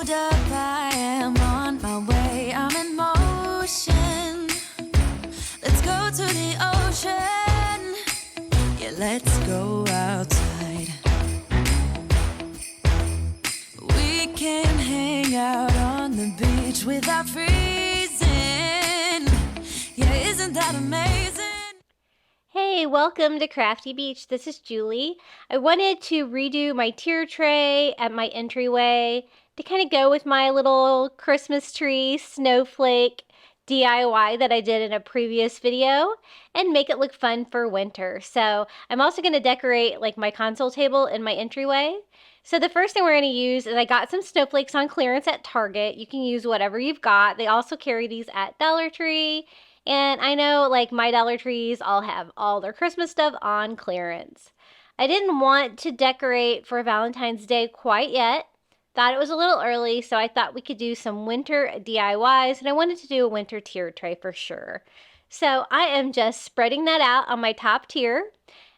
hold up, I am on my way, I'm in motion. Let's go to the ocean, yeah, let's go outside. We can hang out on the beach without freezing, yeah, isn't that amazing? Hey, welcome to Crafty Beach. This is Julie. I wanted to redo my tier tray at my entryway to kind of go with my little Christmas tree snowflake DIY that I did in a previous video and make it look fun for winter. So I'm also going to decorate like my console table in my entryway. So the first thing we're going to use is I got some snowflakes on clearance at Target. You can use whatever you've got. They also carry these at Dollar Tree. And I know like my Dollar Trees all have all their Christmas stuff on clearance. I didn't want to decorate for Valentine's Day quite yet. Thought it was a little early, so I thought we could do some winter DIYs, and I wanted to do a winter tier tray for sure. So I am just spreading that out on my top tier,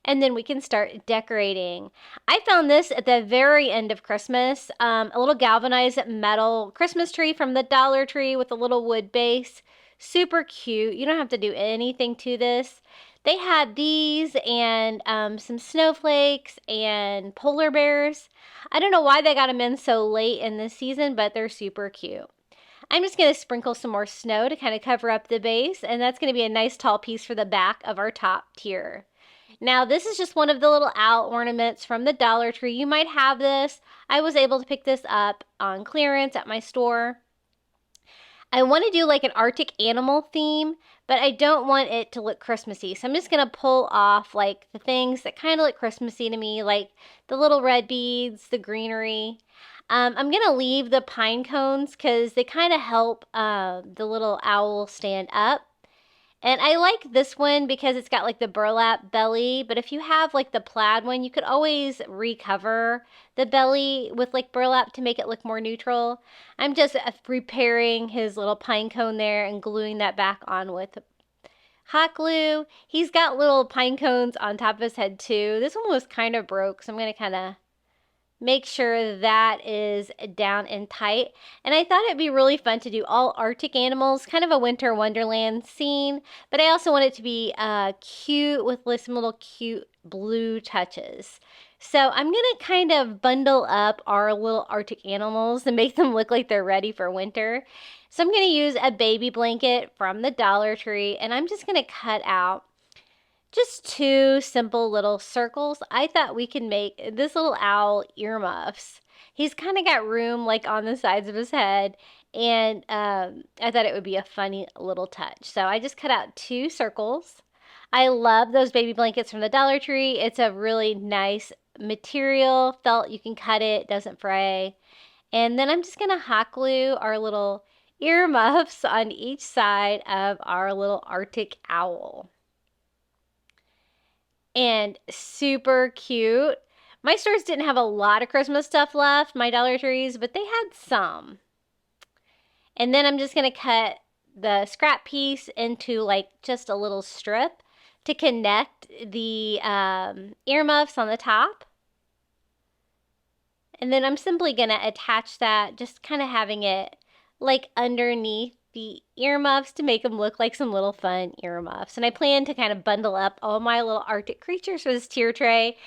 and then we can start decorating. I found this at the very end of Christmas, a little galvanized metal Christmas tree from the Dollar Tree with a little wood base. Super cute. You don't have to do anything to this. They had these and some snowflakes and polar bears. I don't know why they got them in so late in this season, but they're super cute. I'm just going to sprinkle some more snow to kind of cover up the base, and that's going to be a nice tall piece for the back of our top tier. Now, this is just one of the little owl ornaments from the Dollar Tree. You might have this. I was able to pick this up on clearance at my store. I want to do like an Arctic animal theme, but I don't want it to look Christmassy. So I'm just going to pull off like the things that kind of look Christmassy to me, like the little red beads, the greenery. I'm going to leave the pine cones because they kind of help the little owl stand up. And I like this one because it's got like the burlap belly, but if you have like the plaid one, you could always recover the belly with like burlap to make it look more neutral. I'm just repairing his little pine cone there and gluing that back on with hot glue. He's got little pine cones on top of his head too. This one was kind of broke, so I'm going to kind of make sure that is down and tight. And I thought it'd be really fun to do all Arctic animals, kind of a winter wonderland scene, but I also want it to be cute with some little cute blue touches. So I'm gonna kind of bundle up our little Arctic animals and make them look like they're ready for winter. So I'm gonna use a baby blanket from the Dollar Tree, and I'm just gonna cut out just two simple little circles. I thought we could make this little owl earmuffs. He's kind of got room like on the sides of his head, and I thought it would be a funny little touch. So I just cut out two circles. I love those baby blankets from the Dollar Tree. It's a really nice material, felt, you can cut it, doesn't fray. And then I'm just gonna hot glue our little earmuffs on each side of our little Arctic owl. And super cute. My stores didn't have a lot of Christmas stuff left, my Dollar Trees, but they had some. And then I'm just going to cut the scrap piece into like just a little strip to connect the earmuffs on the top. And then I'm simply going to attach that, just kind of having it like underneath the earmuffs to make them look like some little fun earmuffs. And I plan to kind of bundle up all my little Arctic creatures for this tier tray.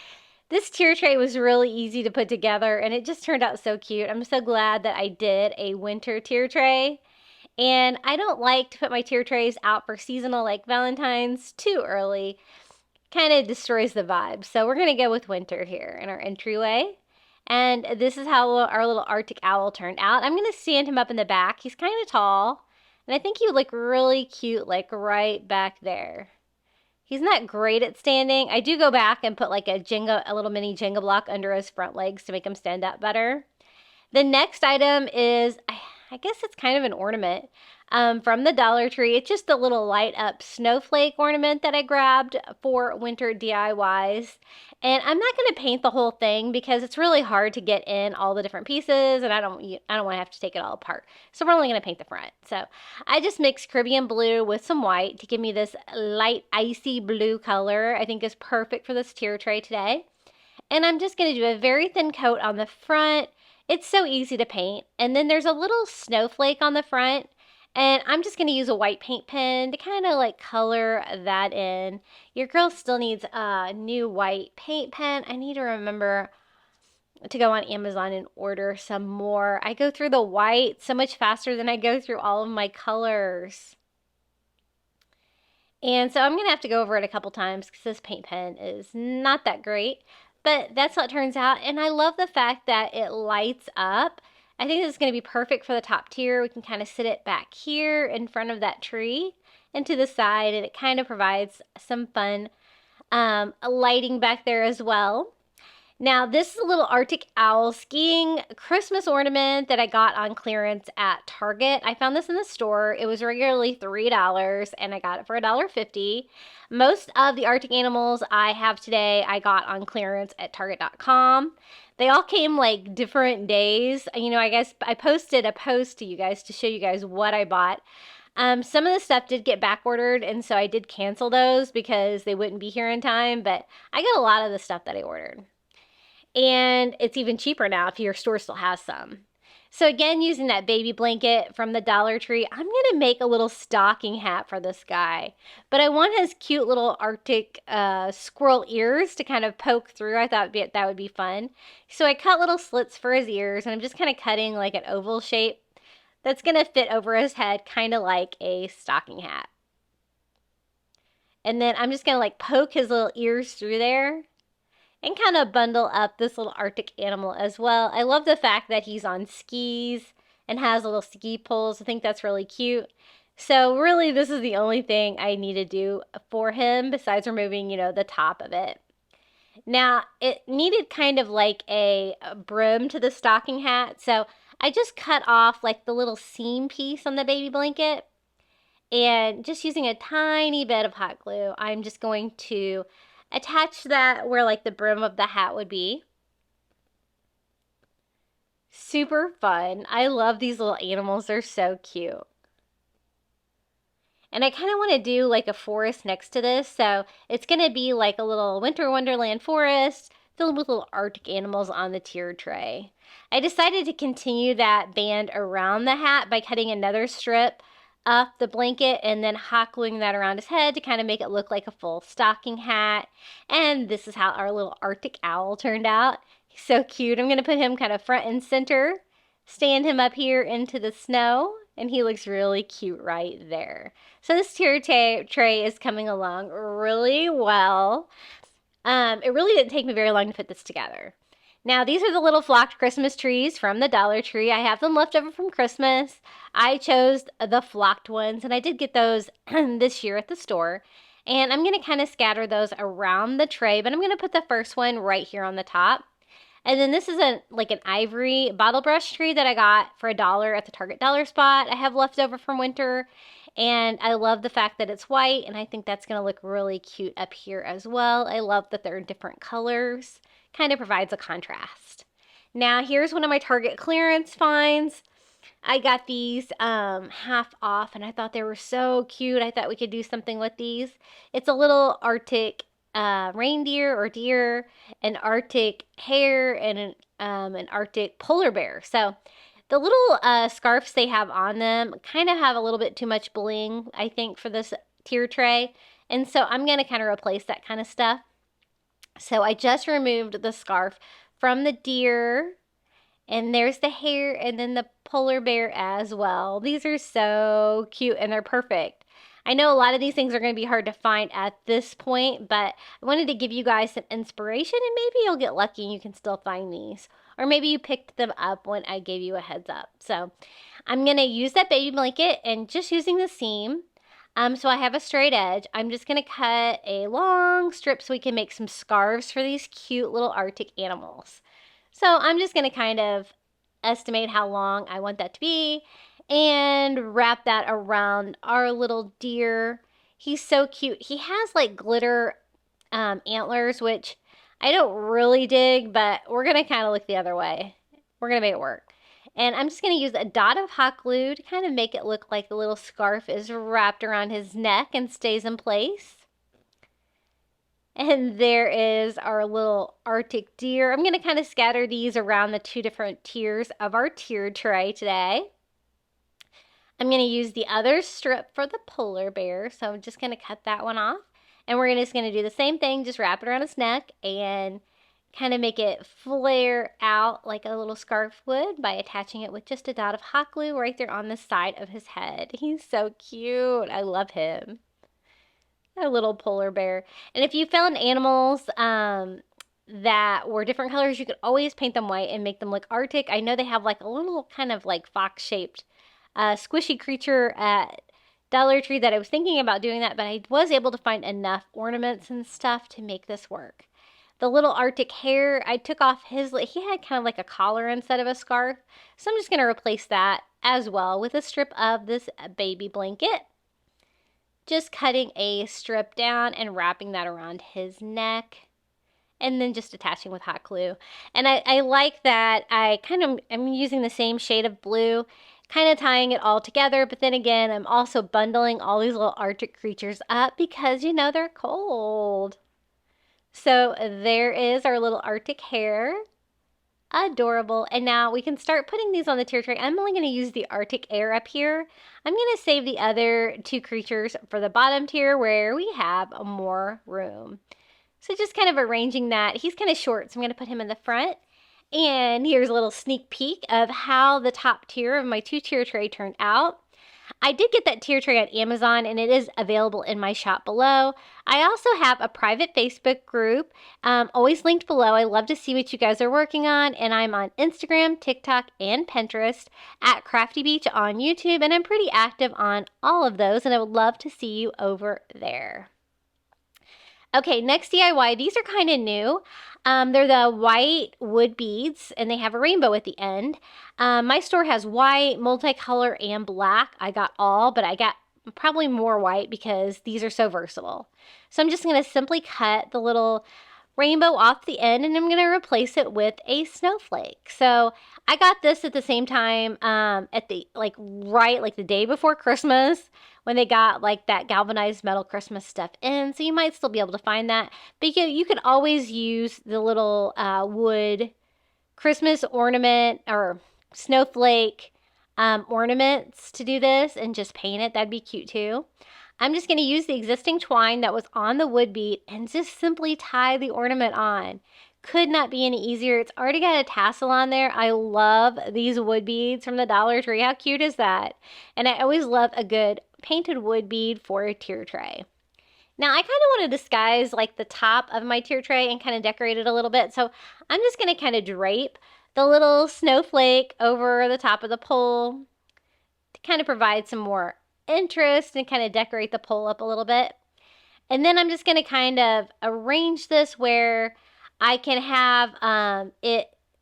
This tier tray was really easy to put together, and it just turned out so cute. I'm so glad that I did a winter tier tray. And I don't like to put my tier trays out for seasonal like Valentine's too early. Kind of destroys the vibe. So we're going to go with winter here in our entryway. And this is how our little Arctic owl turned out. I'm going to stand him up in the back. He's kind of tall. And I think he would look really cute, like right back there. He's not great at standing. I do go back and put like a little mini Jenga block under his front legs to make him stand up better. The next item is, I guess it's kind of an ornament from the Dollar Tree. It's just a little light up snowflake ornament that I grabbed for winter DIYs. And I'm not going to paint the whole thing because it's really hard to get in all the different pieces, and I don't want to have to take it all apart. So we're only going to paint the front. So I just mixed Caribbean blue with some white to give me this light icy blue color. I think is perfect for this tier tray today. And I'm just going to do a very thin coat on the front It's so easy to paint. And then there's a little snowflake on the front. And I'm just going to use a white paint pen to kind of like color that in. Your girl still needs a new white paint pen. I need to remember to go on Amazon and order some more. I go through the white so much faster than I go through all of my colors. And so I'm going to have to go over it a couple times because this paint pen is not that great. But that's what it turns out. And I love the fact that it lights up. I think this is going to be perfect for the top tier. We can kind of sit it back here in front of that tree and to the side. And it kind of provides some fun lighting back there as well. Now, this is a little Arctic owl skiing Christmas ornament that I got on clearance at Target. I found this in the store. It was regularly $3 and I got it for $1.50. Most of the Arctic animals I have today I got on clearance at Target.com. They all came like different days. You know, I guess I posted a post to you guys to show you guys what I bought. Some of the stuff did get back ordered, and so I did cancel those because they wouldn't be here in time, but I got a lot of the stuff that I ordered. And it's even cheaper now if your store still has some. So again, using that baby blanket from the Dollar Tree, I'm going to make a little stocking hat for this guy. But I want his cute little Arctic squirrel ears to kind of poke through. I thought that would be fun. So I cut little slits for his ears, and I'm just kind of cutting like an oval shape that's going to fit over his head, kind of like a stocking hat. And then I'm just going to like poke his little ears through there and kind of bundle up this little Arctic animal as well. I love the fact that he's on skis and has little ski poles. I think that's really cute. So really, this is the only thing I need to do for him besides removing, you know, the top of it. Now, it needed kind of like a brim to the stocking hat. So I just cut off like the little seam piece on the baby blanket. And just using a tiny bit of hot glue, I'm just going to attach that where like the brim of the hat would be. Super fun. I love these little animals. They're so cute. And I kind of want to do like a forest next to this. So it's going to be like a little winter wonderland forest filled with little Arctic animals on the tier tray. I decided to continue that band around the hat by cutting another strip up the blanket and then hot gluing that around his head to kind of make it look like a full stocking hat. And this is how our little Arctic owl turned out. He's so cute. I'm going to put him kind of front and center, stand him up here into the snow, and he looks really cute right there. So this tier tray is coming along really well. It really didn't take me very long to put this together. Now, these are the little flocked Christmas trees from the Dollar Tree. I have them left over from Christmas. I chose the flocked ones, and I did get those this year at the store. And I'm going to kind of scatter those around the tray, but I'm going to put the first one right here on the top. And then this is like an ivory bottle brush tree that I got for $1 at the Target dollar spot. I have left over from winter, and I love the fact that it's white, and I think that's going to look really cute up here as well. I love that they're different colors. Kind of provides a contrast. Now here's one of my Target clearance finds. I got these half off and I thought they were so cute. I thought we could do something with these. It's a little Arctic reindeer or deer, an Arctic hare, and an Arctic polar bear. So the little scarves they have on them kind of have a little bit too much bling, I think, for this tier tray. And so I'm going to kind of replace that kind of stuff. So I just removed the scarf from the deer, and there's the hare and then the polar bear as well. These are so cute and they're perfect. I know a lot of these things are going to be hard to find at this point, but I wanted to give you guys some inspiration, and maybe you'll get lucky and you can still find these. Or maybe you picked them up when I gave you a heads up. So I'm going to use that baby blanket and just using the seam. So I have a straight edge. I'm just going to cut a long strip so we can make some scarves for these cute little Arctic animals. So I'm just going to kind of estimate how long I want that to be and wrap that around our little deer. He's so cute. He has like glitter antlers, which I don't really dig, but we're going to kind of look the other way. We're going to make it work. And I'm just going to use a dot of hot glue to kind of make it look like the little scarf is wrapped around his neck and stays in place. And there is our little Arctic deer. I'm going to kind of scatter these around the 2 different tiers of our tier tray today. I'm going to use the other strip for the polar bear, so I'm just going to cut that one off. And we're just going to do the same thing, just wrap it around his neck and kind of make it flare out like a little scarf would by attaching it with just a dot of hot glue right there on the side of his head. He's so cute. I love him. A little polar bear. And if you found animals that were different colors, you could always paint them white and make them look Arctic. I know they have like a little kind of like fox-shaped squishy creature at Dollar Tree that I was thinking about doing that, but I was able to find enough ornaments and stuff to make this work. The little Arctic hare, I took off his, he had kind of like a collar instead of a scarf, so I'm just going to replace that as well with a strip of this baby blanket. Just cutting a strip down and wrapping that around his neck, and then just attaching with hot glue. And I like that I'm using the same shade of blue, kind of tying it all together, but then again, I'm also bundling all these little Arctic creatures up because, you know, they're cold. So there is our little Arctic hare. Adorable. And now we can start putting these on the tier tray. I'm only going to use the Arctic air up here. I'm going to save the other 2 creatures for the bottom tier where we have more room. So just kind of arranging that. He's kind of short, so I'm going to put him in the front. And here's a little sneak peek of how the top tier of my 2-tier tray turned out. I did get that tier tray on Amazon, and it is available in my shop below. I also have a private Facebook group, always linked below. I love to see what you guys are working on, and I'm on Instagram, TikTok, and Pinterest at Crafty Beach on YouTube, and I'm pretty active on all of those, and I would love to see you over there. Okay, next DIY. These are kind of new. They're the white wood beads, and they have a rainbow at the end. My store has white, multicolor, and black. I got all, but I got probably more white because these are so versatile. So I'm just going to simply cut the little rainbow off the end, and I'm going to replace it with a snowflake. So I got this at the same time at the the day before Christmas, when they got like that galvanized metal Christmas stuff in. So you might still be able to find that. But you could always use the little wood Christmas ornament or snowflake ornaments to do this and just paint it. That'd be cute too. I'm just going to use the existing twine that was on the wood bead and just simply tie the ornament on. Could not be any easier. It's already got a tassel on there. I love these wood beads from the Dollar Tree. How cute is that? And I always love a good painted wood bead for a tier tray. Now I kind of want to disguise like the top of my tier tray and kind of decorate it a little bit. So I'm just going to kind of drape the little snowflake over the top of the pole to kind of provide some more interest and kind of decorate the pole up a little bit. And then I'm just going to kind of arrange this where I can have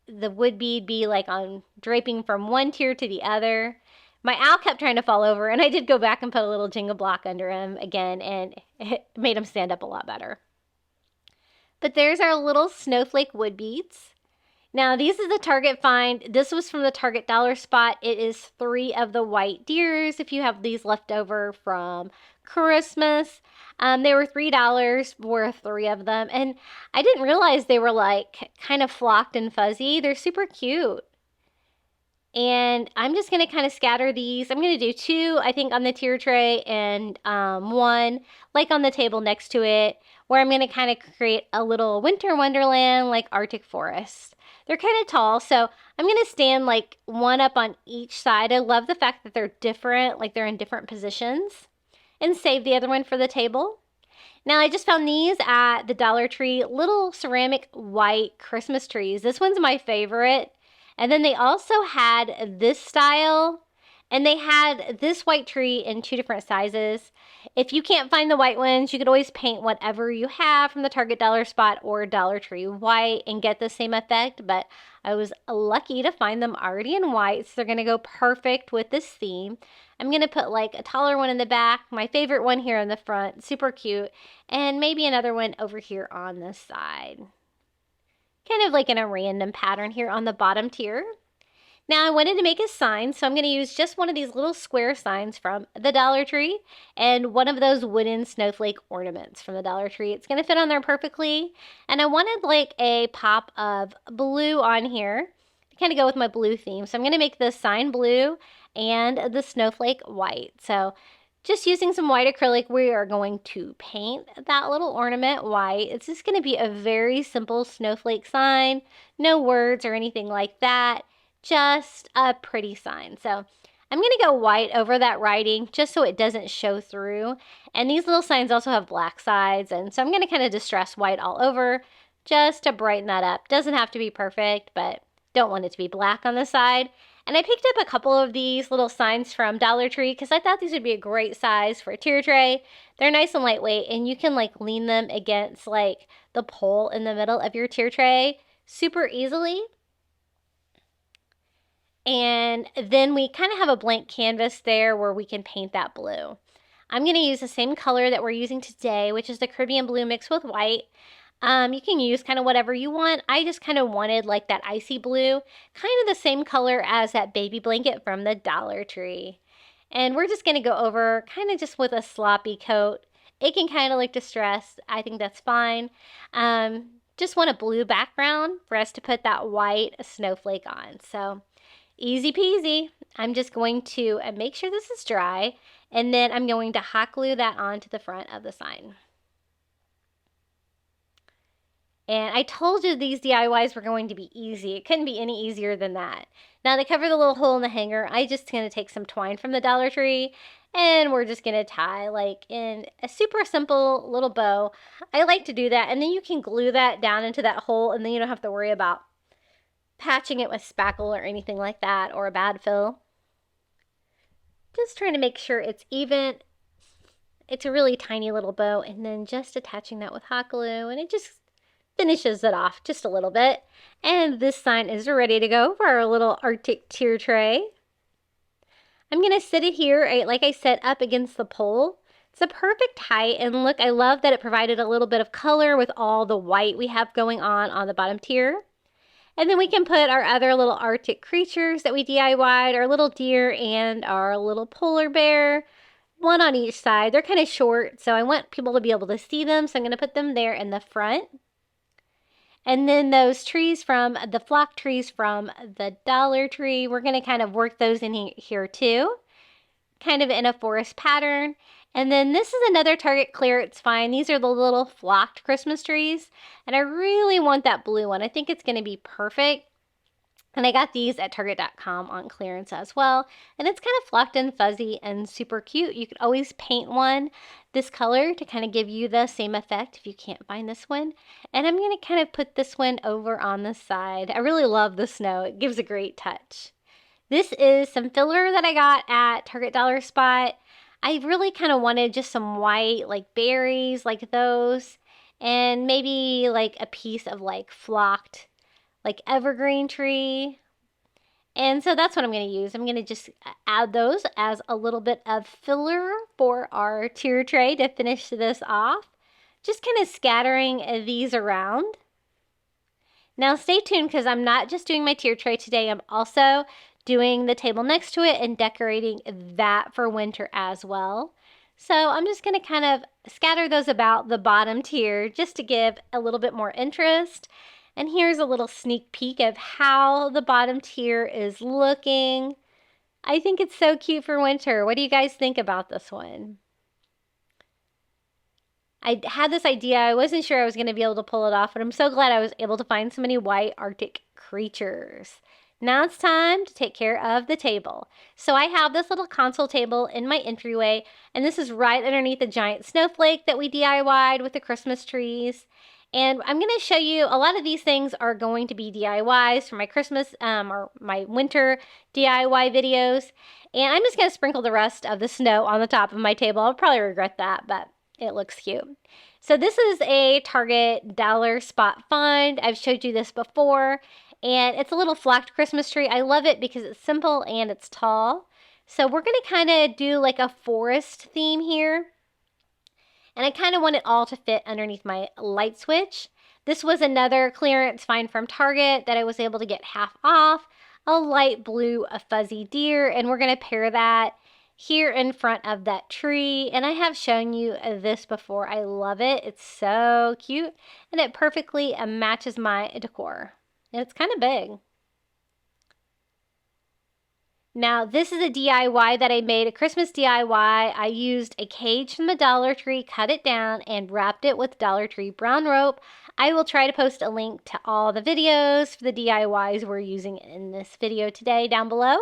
the wood bead be like on draping from one tier to the other. My owl kept trying to fall over, and I did go back and put a little jingle block under him again, and it made him stand up a lot better. But there's our little snowflake wood beads. Now, these is a Target find. This was from the Target Dollar Spot. It is 3 of the white deers if you have these left over from Christmas. They were $3 for 3 of them, and I didn't realize they were like kind of flocked and fuzzy. They're super cute. And I'm just going to kind of scatter these. I'm going to do 2, I think, on the tier tray and 1 like on the table next to it, where I'm going to kind of create a little winter wonderland like Arctic forest. They're kind of tall, so I'm going to stand like 1 up on each side. I love the fact that they're different, like they're in different positions, and save the other one for the table. Now, I just found these at the Dollar Tree, little ceramic white Christmas trees. This one's my favorite. And then they also had this style, and they had this white tree in 2 different sizes. If you can't find the white ones, you could always paint whatever you have from the Target Dollar Spot or Dollar Tree white and get the same effect, but I was lucky to find them already in white, so they're going to go perfect with this theme. I'm going to put like a taller one in the back, my favorite one here in the front, super cute, and maybe another one over here on this side. Kind of like in a random pattern here on the bottom tier. Now I wanted to make a sign, so I'm going to use just one of these little square signs from the Dollar Tree and one of those wooden snowflake ornaments from the Dollar Tree. It's going to fit on there perfectly. And I wanted like a pop of blue on here to kind of go with my blue theme. So I'm going to make the sign blue and the snowflake white. So just using some white acrylic, we are going to paint that little ornament white. It's just going to be a very simple snowflake sign, no words or anything like that. Just a pretty sign. So I'm going to go white over that writing just so it doesn't show through. And these little signs also have black sides, and so I'm going to kind of distress white all over just to brighten that up. Doesn't have to be perfect, but don't want it to be black on the side. And I picked up a couple of these little signs from Dollar Tree because I thought these would be a great size for a tier tray. They're nice and lightweight, and you can like lean them against like the pole in the middle of your tier tray super easily. And then we kind of have a blank canvas there where we can paint that blue. I'm going to use the same color that we're using today, which is the Caribbean blue mixed with white. You can use kind of whatever you want. I just kind of wanted like that icy blue, kind of the same color as that baby blanket from the Dollar Tree. And we're just going to go over kind of just with a sloppy coat. It can kind of look distressed. I think that's fine. Just want a blue background for us to put that white snowflake on. So easy peasy. I'm just going to make sure this is dry, and then I'm going to hot glue that onto the front of the sign. And I told you these DIYs were going to be easy. It couldn't be any easier than that. Now to cover the little hole in the hanger, I just going to take some twine from the Dollar Tree, and we're just going to tie like in a super simple little bow. I like to do that, and then you can glue that down into that hole, and then you don't have to worry about patching it with spackle or anything like that, or a bad fill. Just trying to make sure it's even. It's a really tiny little bow, and then just attaching that with hot glue, and it just finishes it off just a little bit. And this sign is ready to go for our little Arctic tier tray. I'm going to sit it here, like I said, up against the pole. It's a perfect height, and look, I love that it provided a little bit of color with all the white we have going on the bottom tier. And then we can put our other little Arctic creatures that we DIY'd, our little deer and our little polar bear, one on each side. They're kind of short, so I want people to be able to see them, so I'm going to put them there in the front. And then those trees from the flock trees from the Dollar Tree, we're going to kind of work those in here too, kind of in a forest pattern. And then this is another Target clearance find. These are the little flocked Christmas trees, and I really want that blue one. I think it's going to be perfect. And I got these at Target.com on clearance as well. And it's kind of flocked and fuzzy and super cute. You could always paint one this color to kind of give you the same effect if you can't find this one. And I'm going to kind of put this one over on the side. I really love the snow. It gives a great touch. This is some filler that I got at Target Dollar Spot. I really kind of wanted just some white, like berries, like those, and maybe like a piece of like flocked, like evergreen tree. And so that's what I'm going to use. I'm going to just add those as a little bit of filler for our tier tray to finish this off. Just kind of scattering these around. Now stay tuned, because I'm not just doing my tier tray today. I'm also doing the table next to it and decorating that for winter as well. So I'm just going to kind of scatter those about the bottom tier just to give a little bit more interest. And here's a little sneak peek of how the bottom tier is looking. I think it's so cute for winter. What do you guys think about this one? I had this idea. I wasn't sure I was going to be able to pull it off, but I'm so glad I was able to find so many white Arctic creatures. Now it's time to take care of the table. So I have this little console table in my entryway, and this is right underneath the giant snowflake that we DIY'd with the Christmas trees. And I'm going to show you, a lot of these things are going to be DIYs for my Christmas or my winter DIY videos. And I'm just going to sprinkle the rest of the snow on the top of my table. I'll probably regret that, but it looks cute. So this is a Target Dollar Spot find. I've showed you this before. And it's a little flocked Christmas tree. I love it because it's simple and it's tall. So we're going to kind of do like a forest theme here. And I kind of want it all to fit underneath my light switch. This was another clearance find from Target that I was able to get half off. a light blue, a fuzzy deer, and we're going to pair that here in front of that tree. And I have shown you this before. I love it. It's so cute, and it perfectly matches my decor. And it's kind of big. Now, this is a DIY that I made, a Christmas DIY. I used a cage from the Dollar Tree, cut it down, and wrapped it with Dollar Tree brown rope. I will try to post a link to all the videos for the DIYs we're using in this video today down below.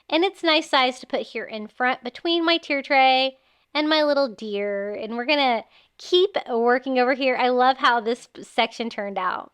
And it's nice size to put here in front between my tier tray and my little deer. And we're going to keep working over here. I love how this section turned out.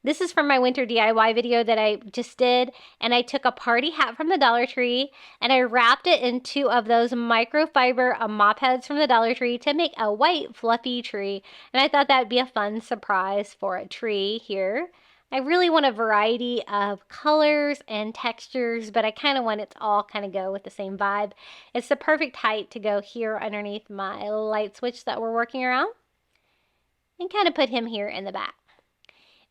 This is from my winter DIY video that I just did, and I took a party hat from the Dollar Tree and I wrapped it in 2 of those microfiber mop heads from the Dollar Tree to make a white fluffy tree. And I thought that'd be a fun surprise for a tree here. I really want a variety of colors and textures, but I kind of want it to all kind of go with the same vibe. It's the perfect height to go here underneath my light switch that we're working around, and kind of put him here in the back.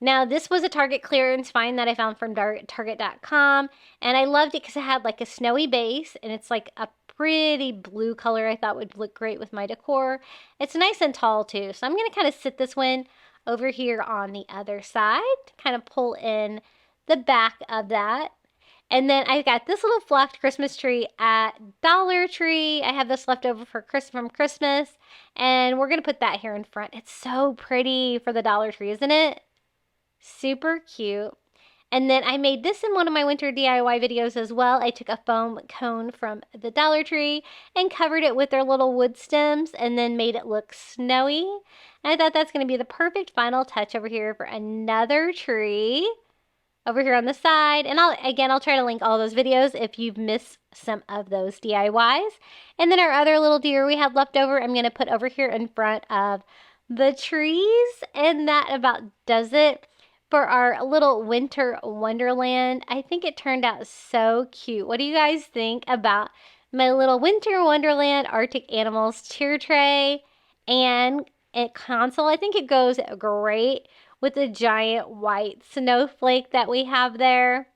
Now, this was a Target clearance find that I found from Target.com, and I loved it because it had like a snowy base, and it's like a pretty blue color I thought would look great with my decor. It's nice and tall too, so I'm going to kind of sit this one over here on the other side, kind of pull in the back of that. And then I got this little flocked Christmas tree at Dollar Tree. I have this left over for from Christmas, and we're going to put that here in front. It's so pretty for the Dollar Tree, isn't it? Super cute. And then I made this in one of my winter DIY videos as well. I took a foam cone from the Dollar Tree and covered it with their little wood stems and then made it look snowy. And I thought that's going to be the perfect final touch over here for another tree over here on the side. And I'll try to link all those videos if you've missed some of those DIYs. And then our other little deer we had left over, I'm going to put over here in front of the trees. And that about does it for our little winter wonderland. I think it turned out so cute. What do you guys think about my little winter wonderland Arctic animals tier tray and console? I think it goes great with the giant white snowflake that we have there.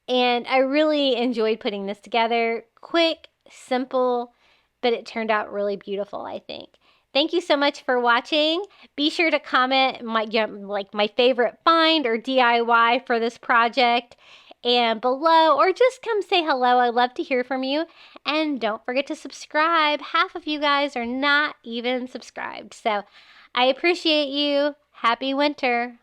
And I really enjoyed putting this together. Quick, simple, but it turned out really beautiful, I think. Thank you so much for watching. Be sure to comment my favorite find or DIY for this project and below, or just come say hello. I love to hear from you. And don't forget to subscribe. Half of you guys are not even subscribed. So I appreciate you. Happy winter.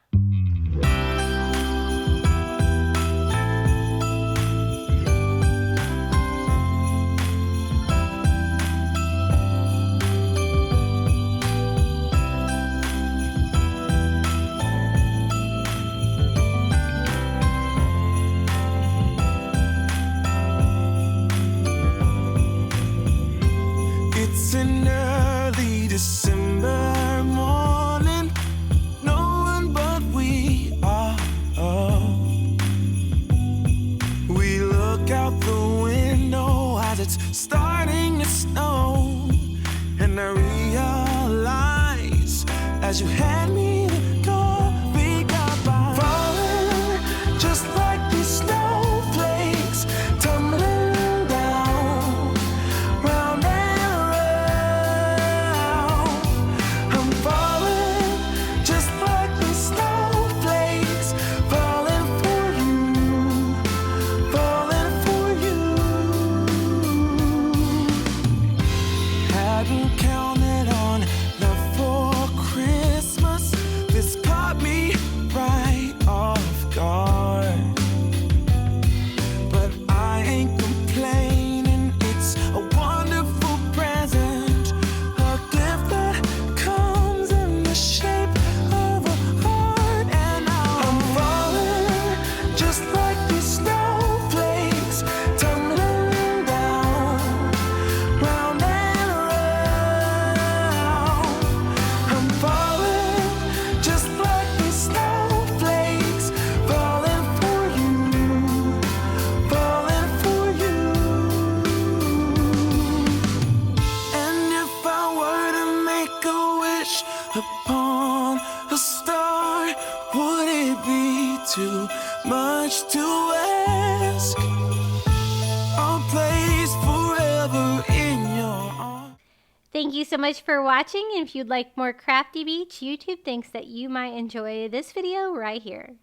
It's an early December morning. No one but we are. We look out the window as it's starting to snow, and I realize as you hand me the door, we got by. Falling just like these snowflakes, tumbling down, round and round. I'm falling just like these snowflakes, falling for you, falling for you. Hadn't counted on love for Christmas, Thank you so much for watching. And if you'd like more Crafty Beach, YouTube thinks that you might enjoy this video right here.